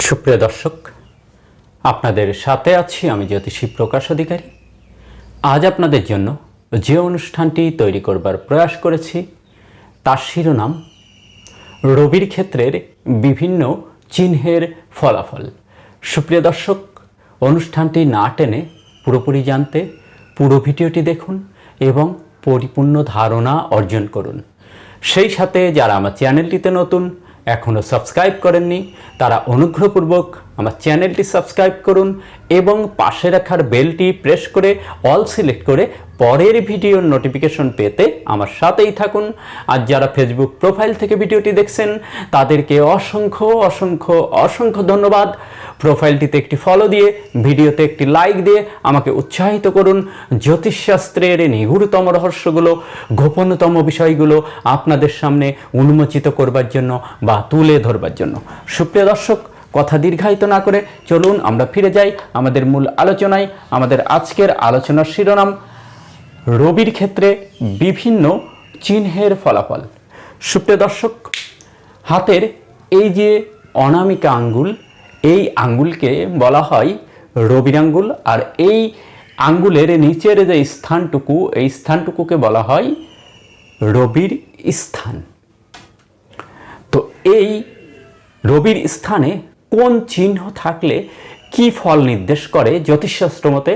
সুপ্রিয় দর্শক, আপনাদের সাথে আছি আমি জ্যোতিষী প্রকাশ অধিকারী। আজ আপনাদের জন্য যে অনুষ্ঠানটি তৈরি করবার প্রয়াস করেছি তার শিরোনাম রবির ক্ষেত্রের বিভিন্ন চিহ্নের ফলাফল। সুপ্রিয় দর্শক, অনুষ্ঠানটি না টেনে পুরোপুরি জানতে পুরো ভিডিওটি দেখুন এবং পরিপূর্ণ ধারণা অর্জন করুন। সেই সাথে যারা আমার চ্যানেলটিতে নতুন, এখনও সাবস্ক্রাইব করেননি, তারা অনুগ্রহপূর্বক আমার চ্যানেলটি সাবস্ক্রাইব করুন এবং পাশে রাখার বেলটি প্রেস করে অল সিলেক্ট করে পরের ভিডিওর নোটিফিকেশন পেতে আমার সাথেই থাকুন। আর যারা ফেসবুক প্রোফাইল থেকে ভিডিওটি দেখছেন তাদেরকে অসংখ্য অসংখ্য অসংখ্য ধন্যবাদ। প্রোফাইলটিতে একটি ফলো দিয়ে, ভিডিওতে একটি লাইক দিয়ে আমাকে উৎসাহিত করুন জ্যোতিষশাস্ত্রের নিগূঢ়তম রহস্যগুলো, গোপনতম বিষয়গুলো আপনাদের সামনে উন্মোচিত করবার জন্য বা তুলে ধরবার জন্য। সুপ্রিয় দর্শক, কথা দীর্ঘায়িত না করে চলুন আমরা ফিরে যাই আমাদের মূল আলোচনায়। আমাদের আজকের আলোচনার শিরোনাম রবির ক্ষেত্রে বিভিন্ন চিহ্নের ফলাফল। সুপ্রিয় দর্শক, হাতের এই যে অনামিকা আঙ্গুল, এই আঙ্গুলকে বলা হয় রবির আঙ্গুল, আর এই আঙ্গুলের নিচের যে স্থানটুকু, এই স্থানটুকুকে বলা হয় রবির স্থান। তো এই রবির স্থানে কোন চিহ্ন থাকলে কি ফল নির্দেশ করে জ্যোতিষশাস্ত্র মতে,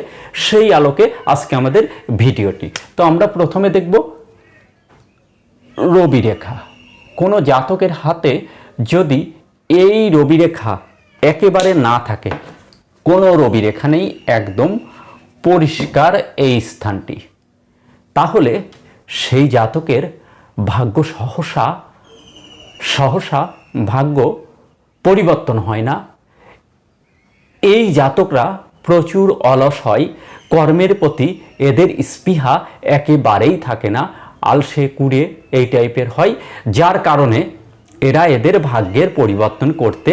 সেই আলোকে আজকে আমাদের ভিডিওটি। তো আমরা প্রথমে দেখব রবি রেখা। কোনো জাতকের হাতে যদি এই রবি রেখা একেবারে না থাকে, কোনো রবি রেখা নেই, একদম পরিষ্কার এই স্থানটি, তাহলে সেই জাতকের ভাগ্য সহসা ভাগ্য পরিবর্তন হয় না। এই জাতকরা প্রচুর অলস হয়, কর্মের প্রতি এদের স্পৃহা একেবারেই থাকে না, আলসে কুড়ে এই টাইপের হয়, যার কারণে এরা এদের ভাগ্যের পরিবর্তন করতে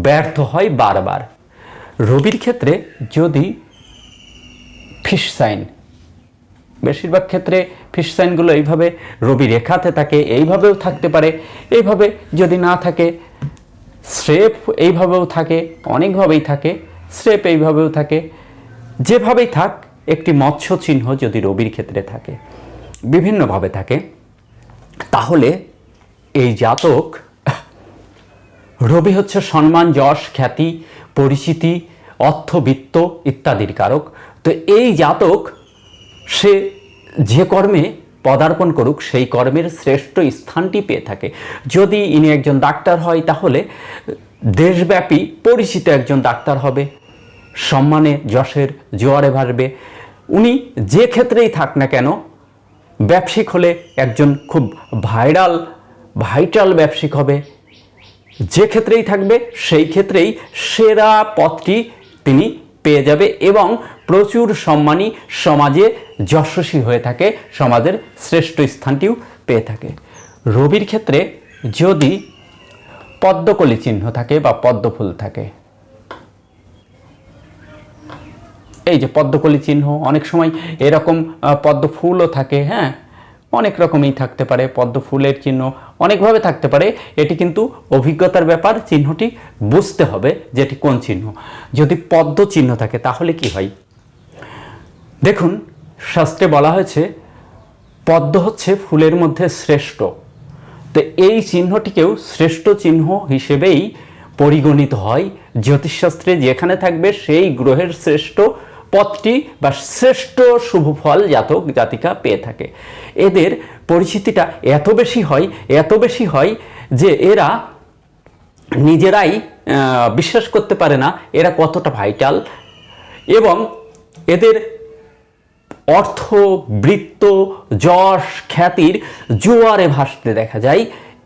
ব্যর্থ হয় বারবার। রবির ক্ষেত্রে যদি ফিশ সাইন, বেশিরভাগ ক্ষেত্রে ফিশ সাইনগুলো এইভাবে রবি রেখাতে থাকে, এইভাবেও থাকতে পারে, এইভাবে যদি না থাকে স্রেফ এইভাবেও থাকে, অনেকভাবেই থাকে, স্রেফ এইভাবেও থাকে, যেভাবেই থাক একটি মৎস্য চিহ্ন যদি রবির ক্ষেত্রে থাকে, বিভিন্নভাবে থাকে, তাহলে এই জাতক, রবি হচ্ছে সম্মান, যশ, খ্যাতি, পরিচিতি, অর্থবিত্ত ইত্যাদির কারক। তো এই জাতক সে যে কর্মে পদার্পণ করুক সেই কর্মের শ্রেষ্ঠ স্থানটি পেয়ে থাকে। যদি ইনি একজন ডাক্তার হয় তাহলে দেশব্যাপী পরিচিত একজন ডাক্তার হবে, সম্মানে যশের জোয়ারে ভাসবে। উনি যে ক্ষেত্রেই থাক না কেন, ব্যবসায়িক হলে একজন খুব ভাইটাল ব্যবসায়িক হবে, যে ক্ষেত্রেই থাকবে সেই ক্ষেত্রেই সেরা পদটি তিনি পেয়ে যাবে এবং প্রচুর সম্মানী, সমাজে যশস্বী হয়ে থাকে, সমাজের শ্রেষ্ঠ স্থানটিও পেয়ে থাকে। রবির ক্ষেত্রে যদি পদ্মকলি চিহ্ন থাকে বা পদ্মফুল থাকে, এই যে পদ্মকলি চিহ্ন, অনেক সময় এরকম পদ্মফুলও থাকে, হ্যাঁ, অনেক রকমই থাকতে পারে, পদ্ম ফুলের চিহ্ন অনেকভাবে থাকতে পারে। এটি কিন্তু অভিজ্ঞতার ব্যাপার, চিহ্নটি বুঝতে হবে যেটি কোন চিহ্ন। যদি পদ্ম চিহ্ন থাকে তাহলে কি হয় দেখুন, শাস্ত্রে বলা হয়েছে পদ্ম হচ্ছে ফুলের মধ্যে শ্রেষ্ঠ। তো এই চিহ্নটিকেও শ্রেষ্ঠ চিহ্ন হিসেবেই পরিগণিত হয় জ্যোতিষশাস্ত্রে। যেখানে থাকবে সেই গ্রহের শ্রেষ্ঠ পথটি বা শ্রেষ্ঠ শুভ ফল জাতক জাতিকা পেয়ে থাকে। এদের পরিচিতিটা এত বেশি হয় যে এরা নিজেরাই বিশ্বাস করতে পারে না এরা কতটা ভাইটাল, এবং এদের অর্থ, বৃত্ত, যশ, খ্যাতির জোয়ারে ভাসতে দেখা যায়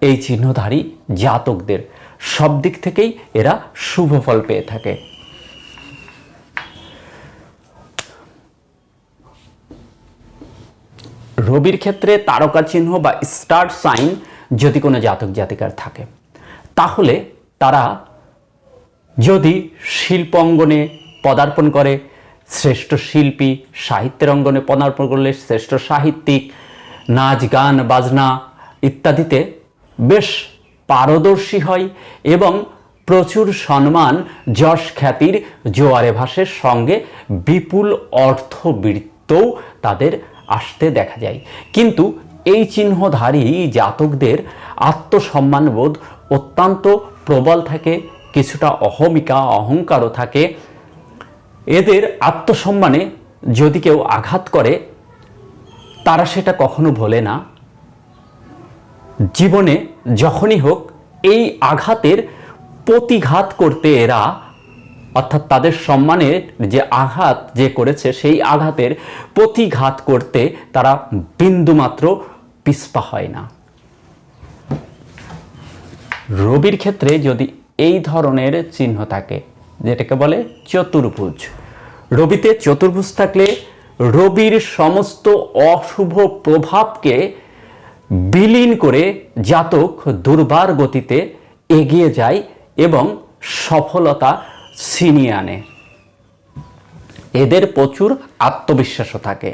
এই চিহ্নধারী জাতকদের। সব দিক থেকেই এরা শুভ ফল পেয়ে থাকে। রবির ক্ষেত্রে তারকা চিহ্ন বা স্টার সাইন যদি কোনো জাতক জাতিকার থাকে, তাহলে তারা যদি শিল্প অঙ্গনে পদার্পণ করে শ্রেষ্ঠ শিল্পী, সাহিত্যের অঙ্গনে পদার্পণ করলে শ্রেষ্ঠ সাহিত্যিক, নাচ, গান, বাজনা ইত্যাদিতে বেশ পারদর্শী হয় এবং প্রচুর সম্মান যশ খ্যাতির জোয়ারে ভাসের সঙ্গে বিপুল অর্থবৃত্তও তাদের আসতে দেখা যায়। কিন্তু এই চিহ্নধারী জাতকদের আত্মসম্মানবোধ অত্যন্ত প্রবল থাকে, কিছুটা অহংকারও থাকে। এদের আত্মসম্মানে যদি কেউ আঘাত করে তারা সেটা কখনো ভোলে না। জীবনে যখনই হোক এই আঘাতের প্রতিঘাত করতে এরা, অর্থাৎ তাদের সম্মানের যে আঘাত যে করেছে সেই আঘাতের প্রতিঘাত করতে তারা বিন্দুমাত্র পিছপা হয় না। রবির ক্ষেত্রে যদি এই ধরনের চিহ্ন থাকে, যেটাকে বলে চতুর্ভুজ, রবিতে চতুর্ভুজ থাকলে রবির সমস্ত অশুভ প্রভাবকে বিলীন করে জাতক দুর্বার গতিতে এগিয়ে যায় এবং সফলতা ছিনিয়ে আনে। এদের প্রচুর আত্মবিশ্বাসও থাকে।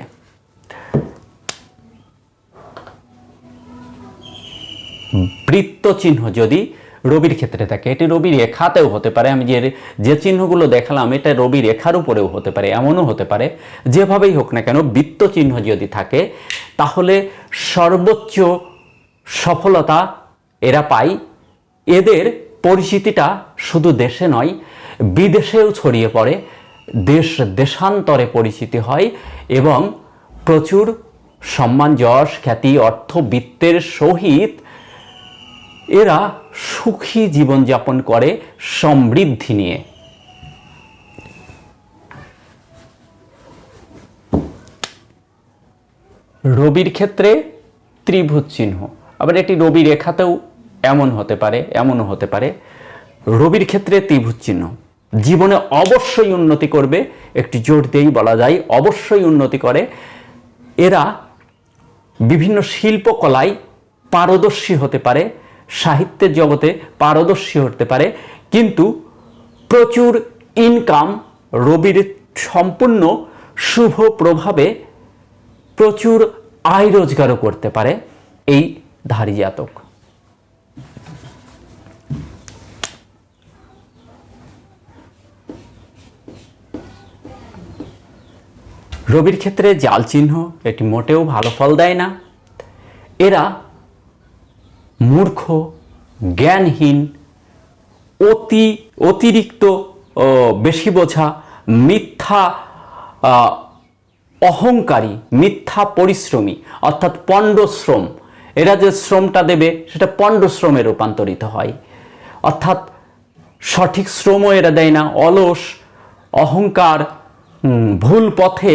বৃত্ত চিহ্ন যদি রবির ক্ষেত্রে থাকে, এটি রবি রেখাতেও হতে পারে, আমি যে চিহ্নগুলো দেখালাম এটা রবি রেখার উপরেও হতে পারে, এমনও হতে পারে। যেভাবেই হোক না কেন বৃত্ত চিহ্ন যদি থাকে তাহলে সর্বোচ্চ সফলতা এরা পায়। এদের পরিচিতিটা শুধু দেশে নয় বিদেশেও ছড়িয়ে পড়ে, দেশান্তরে পরিচিতি হয় এবং প্রচুর সম্মান যশ খ্যাতি অর্থবিত্তের সহিত এরা সুখী জীবনযাপন করে সমৃদ্ধি নিয়ে। রবির ক্ষেত্রে ত্রিভুজ চিহ্ন, আবার এটি রবি রেখাতেও এমনও হতে পারে। রবির ক্ষেত্রে ত্রিভুজ চিহ্ন জীবনে অবশ্যই উন্নতি করবে, একটি জোর দিয়েই বলা যায় অবশ্যই উন্নতি করে। এরা বিভিন্ন শিল্পকলায় পারদর্শী হতে পারে, সাহিত্যের জগতে পারদর্শী হতে পারে, কিন্তু প্রচুর ইনকাম রবির সম্পূর্ণ শুভ প্রভাবে প্রচুর আয় রোজগারও করতে পারে এই ধারী জাতক। রবির ক্ষেত্রে জাল চিহ্ন, এটি মোটেও ভালো ফল দেয় না। এরা মূর্খ, জ্ঞানহীন, অতিরিক্ত বেশি বোঝা, মিথ্যা অহংকারী, মিথ্যা পরিশ্রমী, অর্থাৎ পণ্ডশ্রম। এরা যে শ্রমটা দেবে সেটা পণ্ডশ্রমে রূপান্তরিত হয়, অর্থাৎ সঠিক শ্রমও এরা দেয় না, অলস, অহংকার, ভুল পথে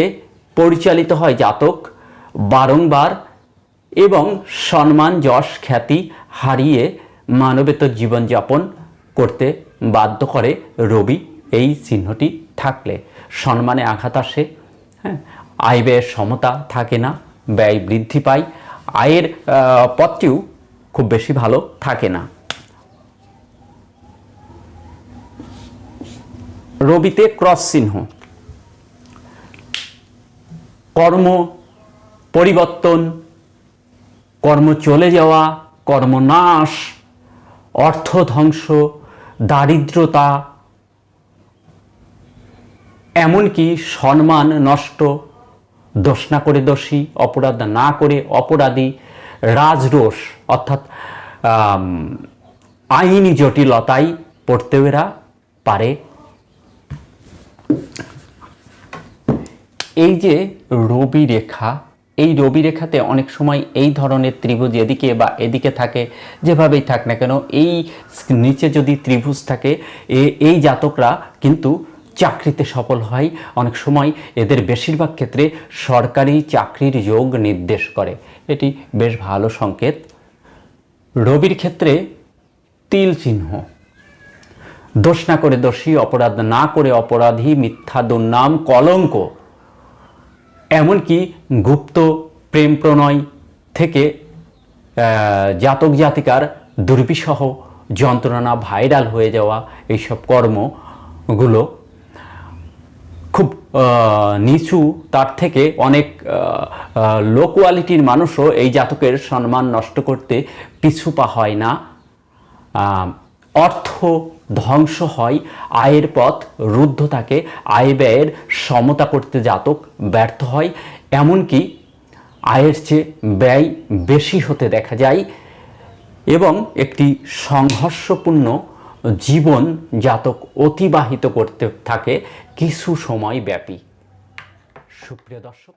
পরিচালিত হয় জাতক বারংবার এবং সম্মান যশ খ্যাতি হারিয়ে মানবেতর জীবনযাপন করতে বাধ্য করে রবি এই চিহ্নটি থাকলে। সম্মানে আঘাত আসে, হ্যাঁ, আয় ব্যয়ের সমতা থাকে না, ব্যয় বৃদ্ধি পায়, আয়ের পথটিও খুব বেশি ভালো থাকে না। রবিতে ক্রস চিহ্ন কর্ম পরিবর্তন, কর্ম চলে যাওয়া, কর্মনাশ, অর্থ ধ্বংস, দারিদ্রতা, এমনকি সম্মান নষ্ট, দোষ না করে দোষী, অপরাধ না করে অপরাধী, রাজরোষ অর্থাৎ আইনি জটিলতায় পড়তেও এরা পারে। এই যে রবি রেখা, এই রবি রেখাতে অনেক সময় এই ধরনের ত্রিভুজ এদিকে বা এদিকে থাকে, যেভাবেই থাক না কেন এই নিচে যদি ত্রিভুজ থাকে এই জাতকরা কিন্তু চাকরিতে সফল হয়। অনেক সময় এদের বেশিরভাগ ক্ষেত্রে সরকারি চাকরির যোগ নির্দেশ করে, এটি বেশ ভালো সংকেত। রবির ক্ষেত্রে তিল চিহ্ন দোষ না করে দোষী, অপরাধ না করে অপরাধী, মিথ্যা দুর্নাম, কলঙ্ক, এমনকি গুপ্ত প্রেম প্রণয় থেকে জাতক জাতিকার দুর্বিষহ যন্ত্রণা ভাইরাল হয়ে যাওয়া, এইসব কর্মগুলো খুব নিচু, তার থেকে অনেক লো কোয়ালিটির মানুষও এই জাতকের সম্মান নষ্ট করতে পিছু পা হয় না। অর্থ ধ্বংস হয়, আয়ের পথ রুদ্ধ থাকে, আয় ব্যয়ের সমতা করতে জাতক ব্যর্থ হয়, এমনকি আয়ের চেয়ে ব্যয় বেশি হতে দেখা যায় এবং একটি সংঘর্ষপূর্ণ জীবন জাতক অতিবাহিত করতে থাকে কিছু সময় ব্যাপী। সুপ্রিয় দর্শক,